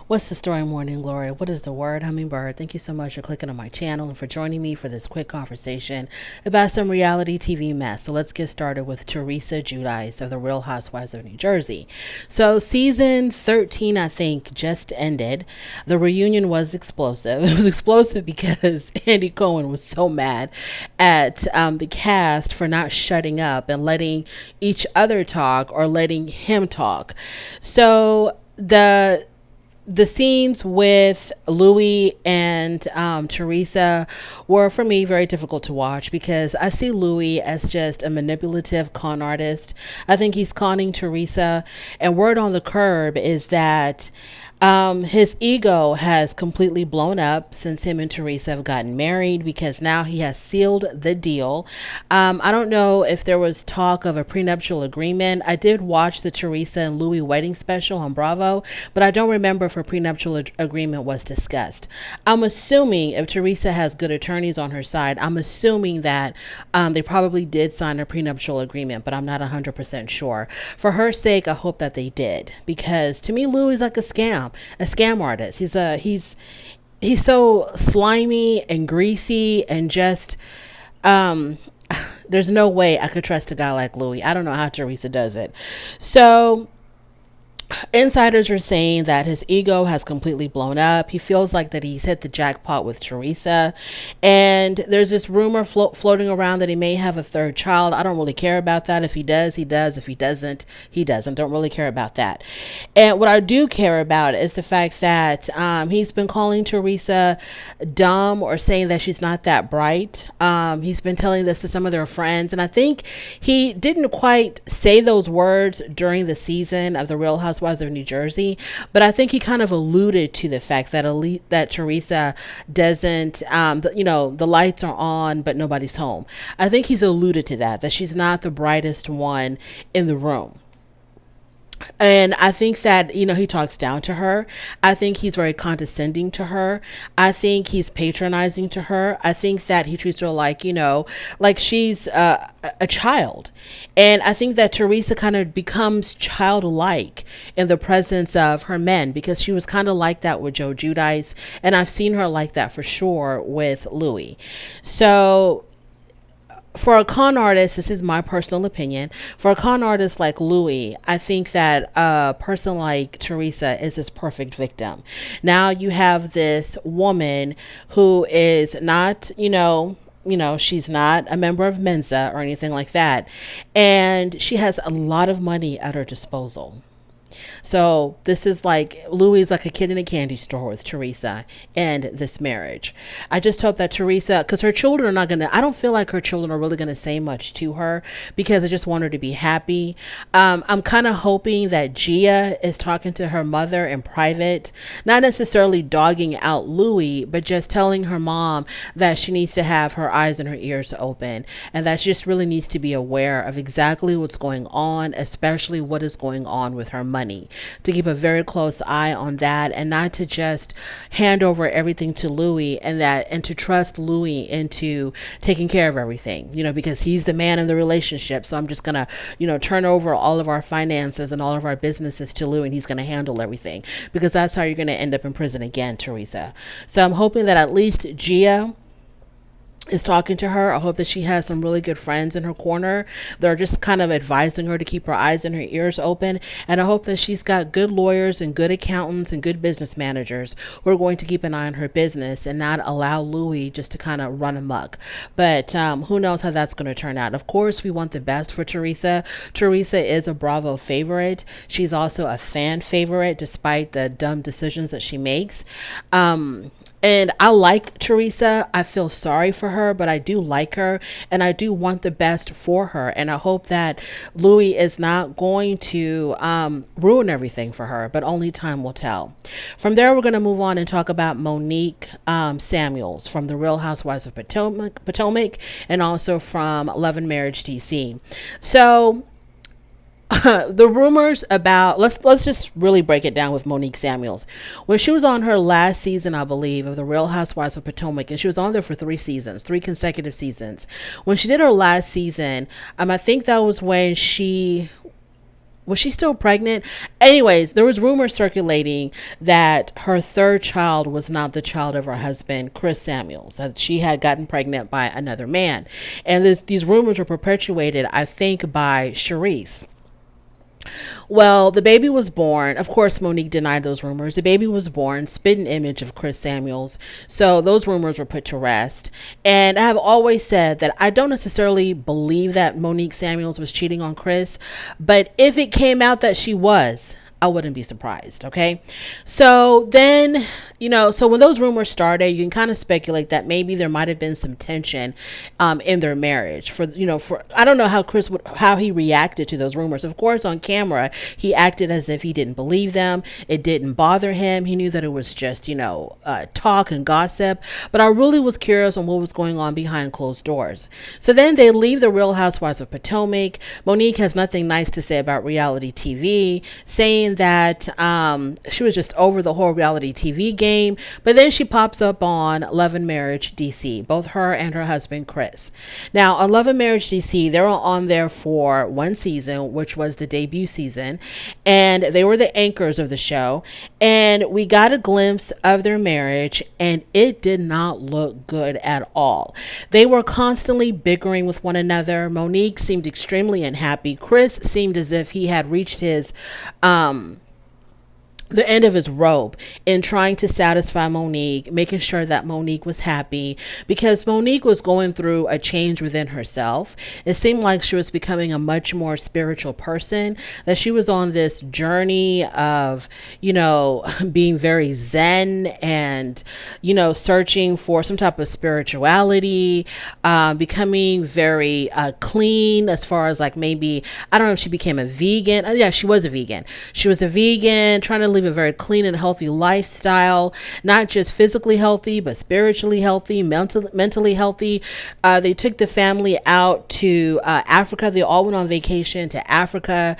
What's the story, Morning Glory? What is the word, Hummingbird? Thank you so much for clicking on my channel and for joining me for this quick conversation about some reality TV mess. So let's get started with Teresa Giudice of the Real Housewives of New Jersey. So season 13, I think, just ended. The reunion was explosive. It was explosive because Andy Cohen was so mad at the cast for not shutting up and letting each other talk or letting him talk. So the scenes with Louis and Teresa were, for me, very difficult to watch because I see Louis as just a manipulative con artist. I think he's conning Teresa, and word on the curb is that his ego has completely blown up since him and Teresa have gotten married because now he has sealed the deal. I don't know if there was talk of a prenuptial agreement. I did watch the Teresa and Louis wedding special on Bravo, but I don't remember if a prenuptial agreement was discussed. I'm assuming if Teresa has good attorneys on her side, I'm assuming that they probably did sign a prenuptial agreement, but I'm not 100% sure. For her sake, I hope that they did, because to me, Louis is like a scam artist. He's so slimy and greasy and just there's no way I could trust a guy like Louis. I don't know how Teresa does it. So insiders are saying that his ego has completely blown up. He feels like that he's hit the jackpot with Teresa. And there's this rumor floating around that he may have a third child. I don't really care about that. If he does, he does. If he doesn't, he doesn't. Don't really care about that. And what I do care about is the fact that he's been calling Teresa dumb or saying that she's not that bright. He's been telling this to some of their friends. And I think he didn't quite say those words during the season of The Real Housewives of New Jersey, but I think he kind of alluded to the fact that Teresa doesn't, the lights are on, but nobody's home. I think he's alluded to that she's not the brightest one in the room. And I think that, he talks down to her. I think he's very condescending to her. I think he's patronizing to her. I think that he treats her like she's a child. And I think that Teresa kind of becomes childlike in the presence of her men, because she was kind of like that with Joe Giudice. And I've seen her like that for sure with Louis. So for a con artist, this is my personal opinion, for a con artist like Louis, I think that a person like Teresa is his perfect victim. Now you have this woman who is not, she's not a member of Mensa or anything like that. And she has a lot of money at her disposal. So this is like Louis is like a kid in a candy store with Teresa and this marriage. I just hope that Teresa, because her children are not going to, I don't feel like her children are really going to say much to her because I just want her to be happy. I'm kind of hoping that Gia is talking to her mother in private, not necessarily dogging out Louis, but just telling her mom that she needs to have her eyes and her ears open, and that she just really needs to be aware of exactly what's going on, especially what is going on with her money, to keep a very close eye on that, and not to just hand over everything to Louis, and to trust Louis into taking care of everything, because he's the man in the relationship. So I'm just gonna, turn over all of our finances and all of our businesses to Louis, and he's gonna handle everything, because that's how you're gonna end up in prison again, Teresa. So I'm hoping that at least Gia is talking to her. I hope that she has some really good friends in her corner that are just kind of advising her to keep her eyes and her ears open. And I hope that she's got good lawyers and good accountants and good business managers who are going to keep an eye on her business and not allow Louis just to kind of run amok. But who knows how that's going to turn out. Of course, we want the best for Teresa. Teresa is a Bravo favorite. She's also a fan favorite, despite the dumb decisions that she makes. And I like Teresa. I feel sorry for her, but I do like her, and I do want the best for her. And I hope that Louis is not going to ruin everything for her, but only time will tell. From there, we're going to move on and talk about Monique Samuels from The Real Housewives of Potomac, and also from Love and Marriage DC. So the rumors about, let's just really break it down with Monique Samuels. When she was on her last season, I believe, of The Real Housewives of Potomac, and she was on there for 3 consecutive seasons. When she did her last season, I think that was when she Was she still pregnant? Anyways, there was rumors circulating that her third child was not the child of her husband, Chris Samuels, that she had gotten pregnant by another man. And these rumors were perpetuated, I think, by Charisse. Well, the baby was born. Of course, Monique denied those rumors. The baby was born, spitting image of Chris Samuels. So those rumors were put to rest. And I have always said that I don't necessarily believe that Monique Samuels was cheating on Chris. But if it came out that she was, I wouldn't be surprised. Okay. So then, so when those rumors started, you can kind of speculate that maybe there might have been some tension in their marriage I don't know how he reacted to those rumors. Of course, on camera, he acted as if he didn't believe them. It didn't bother him. He knew that it was just, talk and gossip. But I really was curious on what was going on behind closed doors. So then they leave the Real Housewives of Potomac. Monique has nothing nice to say about reality TV, saying that she was just over the whole reality TV game. But then she pops up on Love and Marriage DC, both her and her husband Chris. Now on Love and Marriage DC, they were on there for one season, which was the debut season, and they were the anchors of the show. And we got a glimpse of their marriage, and it did not look good at all. They were constantly bickering with one another. Monique seemed extremely unhappy. Chris seemed as if he had reached his the end of his rope in trying to satisfy Monique, making sure that Monique was happy, because Monique was going through a change within herself. It seemed like she was becoming a much more spiritual person, that she was on this journey of, being very zen and, searching for some type of spirituality, becoming very clean as far as like maybe, I don't know if she became a vegan. Yeah, she was a vegan. She was a vegan, trying to live a very clean and healthy lifestyle, not just physically healthy, but spiritually healthy, mentally healthy. They took the family out to Africa. They all went on vacation to Africa,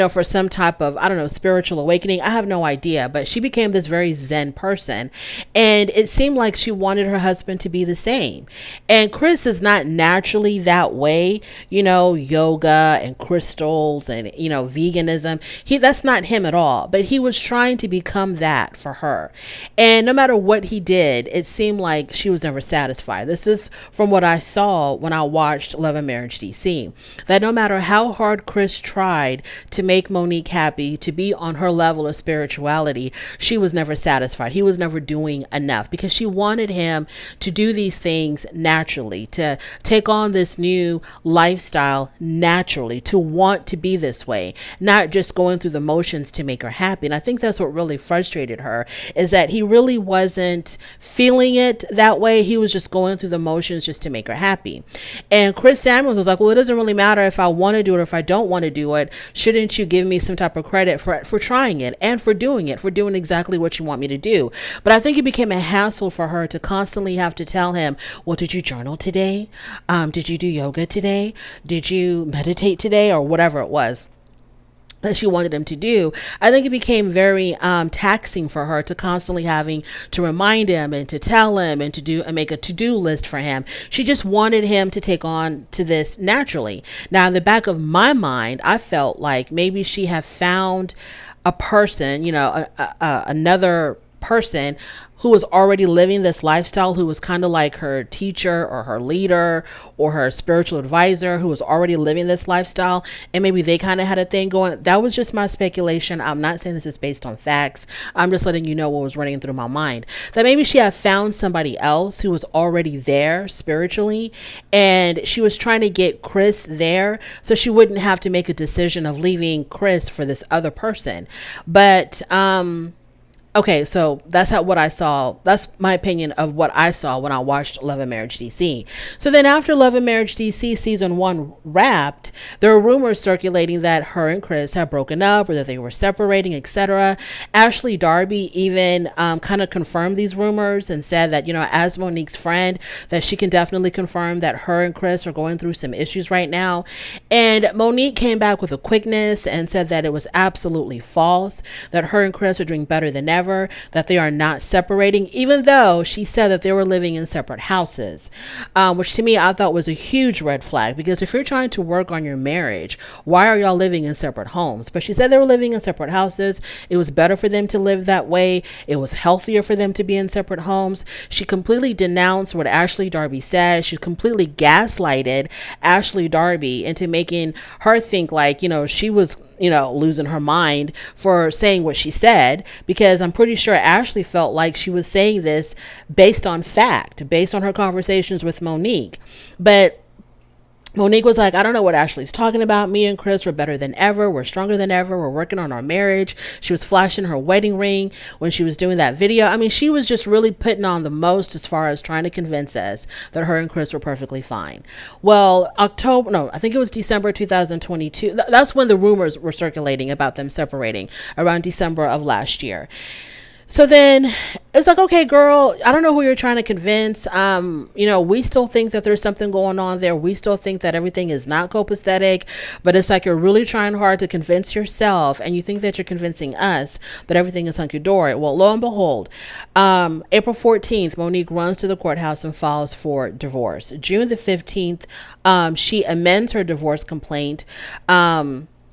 for some type of, I don't know, spiritual awakening. I have no idea, but she became this very zen person. And it seemed like she wanted her husband to be the same. And Chris is not naturally that way, yoga and crystals and, veganism. That's not him at all, but he was trying to become that for her. And no matter what he did, it seemed like she was never satisfied. This is from what I saw when I watched Love and Marriage DC, that no matter how hard Chris tried to make Monique happy, to be on her level of spirituality, she was never satisfied. He was never doing enough, because she wanted him to do these things naturally, to take on this new lifestyle naturally, to want to be this way, not just going through the motions to make her happy. And I think that's what really frustrated her, is that he really wasn't feeling it that way. He was just going through the motions just to make her happy. And Chris Samuels was like, well, it doesn't really matter if I want to do it or if I don't want to do it. Shouldn't you give me some type of credit for trying it and for doing it, for doing exactly what you want me to do? But I think it became a hassle for her to constantly have to tell him, well, did you journal today? Did you do yoga today? Did you meditate today? Or whatever it was that she wanted him to do. I think it became very taxing for her to constantly having to remind him and to tell him and to do and make a to-do list for him. She just wanted him to take on to this naturally. Now, in the back of my mind, I felt like maybe she had found a person, another person who was already living this lifestyle, who was kind of like her teacher or her leader or her spiritual advisor, who was already living this lifestyle, and maybe they kind of had a thing going. That was just my speculation. I'm not saying this is based on facts. I'm just letting you know what was running through my mind, that maybe she had found somebody else who was already there spiritually, and she was trying to get Chris there so she wouldn't have to make a decision of leaving Chris for this other person. But okay, so that's what I saw. That's my opinion of what I saw when I watched Love and Marriage DC. So then after Love and Marriage DC season 1 wrapped, there were rumors circulating that her and Chris had broken up or that they were separating, etc. Ashley Darby even kind of confirmed these rumors and said that, as Monique's friend, that she can definitely confirm that her and Chris are going through some issues right now. And Monique came back with a quickness and said that it was absolutely false, that her and Chris are doing better than ever. ever that they are not separating, even though she said that they were living in separate houses, which to me I thought was a huge red flag, because if you're trying to work on your marriage, why are y'all living in separate homes? But she said they were living in separate houses. It was better for them to live that way. It was healthier for them to be in separate homes. She completely denounced what Ashley Darby said. She completely gaslighted Ashley Darby into making her think like, she was, losing her mind for saying what she said, because I'm pretty sure Ashley felt like she was saying this based on fact, based on her conversations with Monique. But Monique was like, I don't know what Ashley's talking about. Me and Chris were better than ever. We're stronger than ever. We're working on our marriage. She was flashing her wedding ring when she was doing that video. I mean, she was just really putting on the most as far as trying to convince us that her and Chris were perfectly fine. Well, I think it was December 2022. That's when the rumors were circulating about them separating, around December of last year. So then it's like, okay, girl, I don't know who you're trying to convince. We still think that there's something going on there. We still think that everything is not copacetic, but it's like you're really trying hard to convince yourself, and you think that you're convincing us that everything is hunky-dory. Well, lo and behold, April 14th, Monique runs to the courthouse and files for divorce. June the 15th, she amends her divorce complaint,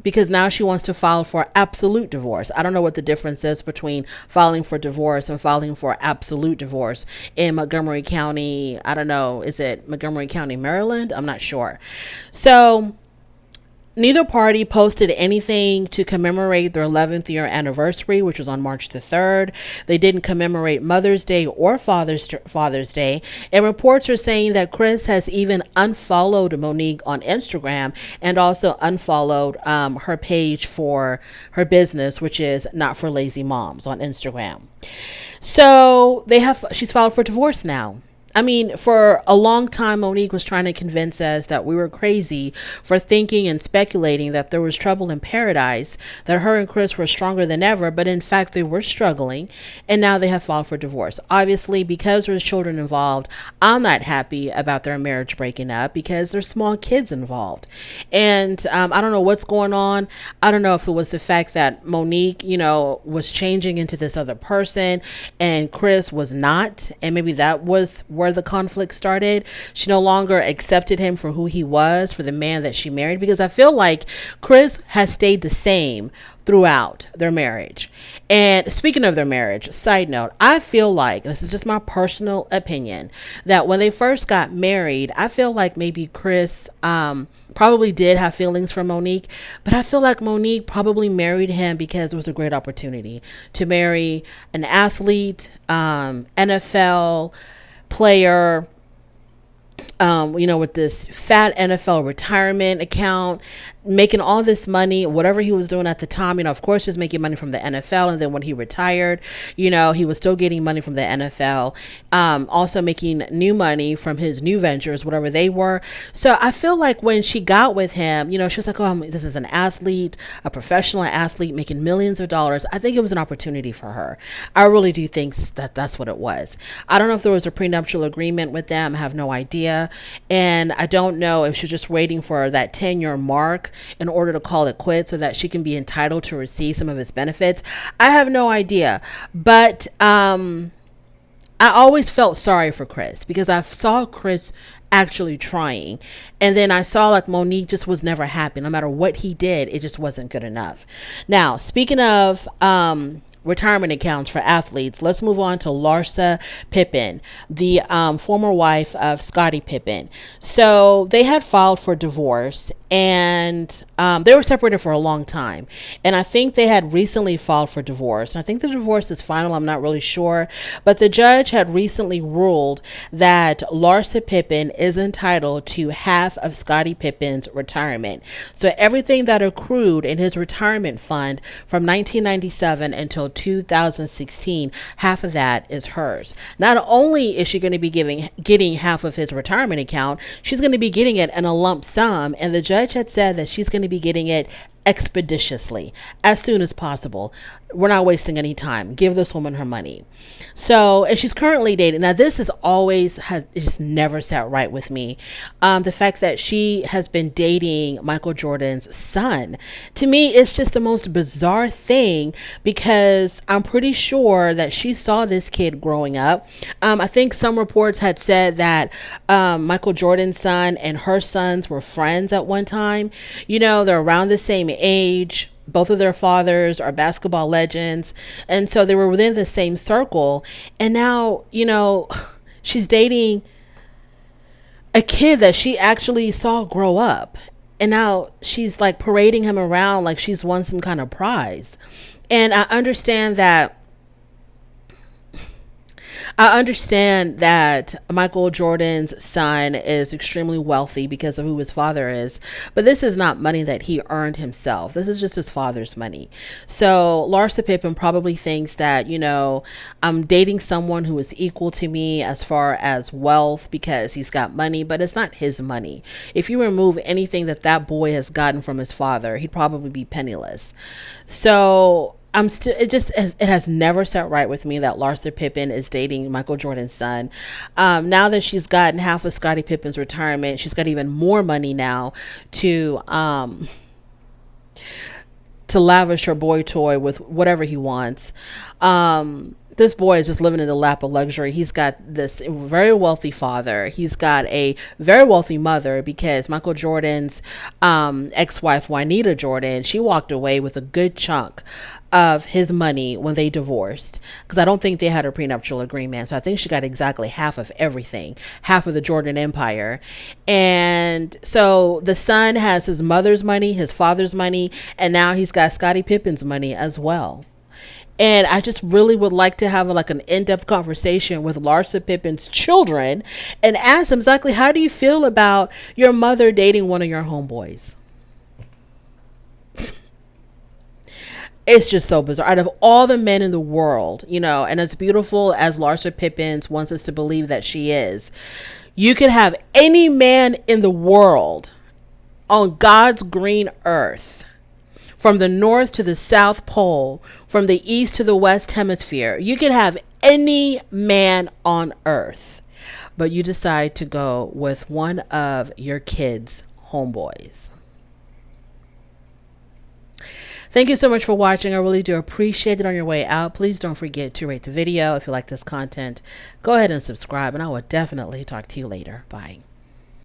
because now she wants to file for absolute divorce. I don't know what the difference is between filing for divorce and filing for absolute divorce in Montgomery County. I don't know. Is it Montgomery County, Maryland? I'm not sure. So neither party posted anything to commemorate their 11th year anniversary, which was on March the 3rd. They didn't commemorate Mother's Day or Father's Day. And reports are saying that Chris has even unfollowed Monique on Instagram, and also unfollowed her page for her business, which is Not for Lazy Moms, on Instagram. So she's filed for divorce now. I mean, for a long time, Monique was trying to convince us that we were crazy for thinking and speculating that there was trouble in paradise, that her and Chris were stronger than ever, but in fact, they were struggling, and now they have filed for divorce. Obviously, because there's children involved, I'm not happy about their marriage breaking up, because there's small kids involved. And I don't know what's going on. I don't know if it was the fact that Monique, was changing into this other person, and Chris was not, and maybe that was where the conflict started. She no longer accepted him for who he was, for the man that she married, because I feel like Chris has stayed the same throughout their marriage. And speaking of their marriage, side note, I feel like, this is just my personal opinion, that when they first got married, I feel like maybe Chris probably did have feelings for Monique, but I feel like Monique probably married him because it was a great opportunity to marry an athlete, NFL player, with this fat NFL retirement account, making all this money, whatever he was doing at the time. Of course, he was making money from the NFL. And then when he retired, he was still getting money from the NFL, also making new money from his new ventures, whatever they were. So I feel like when she got with him, she was like, oh, this is an athlete, a professional athlete making millions of dollars. I think it was an opportunity for her. I really do think that that's what it was. I don't know if there was a prenuptial agreement with them. I have no idea. And I don't know if she's just waiting for that 10-year mark in order to call it quits so that she can be entitled to receive some of his benefits. I have no idea. But I always felt sorry for Chris, because I saw Chris actually trying. And then I saw like Monique just was never happy. No matter what he did, it just wasn't good enough. Now, speaking of retirement accounts for athletes, let's move on to Larsa Pippen, the former wife of Scottie Pippen. So they had filed for divorce, and they were separated for a long time. And I think they had recently filed for divorce. I think the divorce is final. I'm not really sure. But the judge had recently ruled that Larsa Pippen is entitled to half of Scottie Pippen's retirement. So everything that accrued in his retirement fund from 1997 until 2016, half of that is hers. Not only is she going to be getting half of his retirement account, she's going to be getting it in a lump sum. And the judge had said that she's going to be getting it expeditiously, as soon as possible. We're not wasting any time. Give this woman her money. So, and she's currently dating. Now, this is always has just never sat right with me. The fact that she has been dating Michael Jordan's son, to me, it's just the most bizarre thing, because I'm pretty sure that she saw this kid growing up. I think some reports had said that Michael Jordan's son and her sons were friends at one time. You know, they're around the same age. Both of their fathers are basketball legends. And so they were within the same circle. And now, you know, she's dating a kid that she actually saw grow up. And now she's like parading him around like she's won some kind of prize. And I understand that Michael Jordan's son is extremely wealthy because of who his father is, but this is not money that he earned himself. This is just his father's money. So Larsa Pippen probably thinks that, you know, I'm dating someone who is equal to me as far as wealth because he's got money, but it's not his money. If you remove anything that boy has gotten from his father, he'd probably be penniless. So it has never sat right with me that Larsa Pippen is dating Michael Jordan's son. Now that she's gotten half of Scottie Pippen's retirement, she's got even more money now to lavish her boy toy with whatever he wants. This boy is just living in the lap of luxury. He's got this very wealthy father. He's got a very wealthy mother, because Michael Jordan's ex-wife, Juanita Jordan, she walked away with a good chunk of his money when they divorced, because I don't think they had a prenuptial agreement. So I think she got exactly half of everything, half of the Jordan empire. And so the son has his mother's money, his father's money, and now he's got Scottie Pippen's money as well. And I just really would like to have like an in-depth conversation with Larsa Pippen's children and ask them exactly, how do you feel about your mother dating one of your homeboys? It's just so bizarre. Out of all the men in the world, you know, and as beautiful as Larsa Pippen wants us to believe that she is, you could have any man in the world on God's green earth, from the North to the South Pole, from the East to the West Hemisphere. You could have any man on earth, but you decide to go with one of your kids' homeboys. Thank you so much for watching. I really do appreciate it. On your way out, please don't forget to rate the video. If you like this content, go ahead and subscribe, and I will definitely talk to you later. Bye.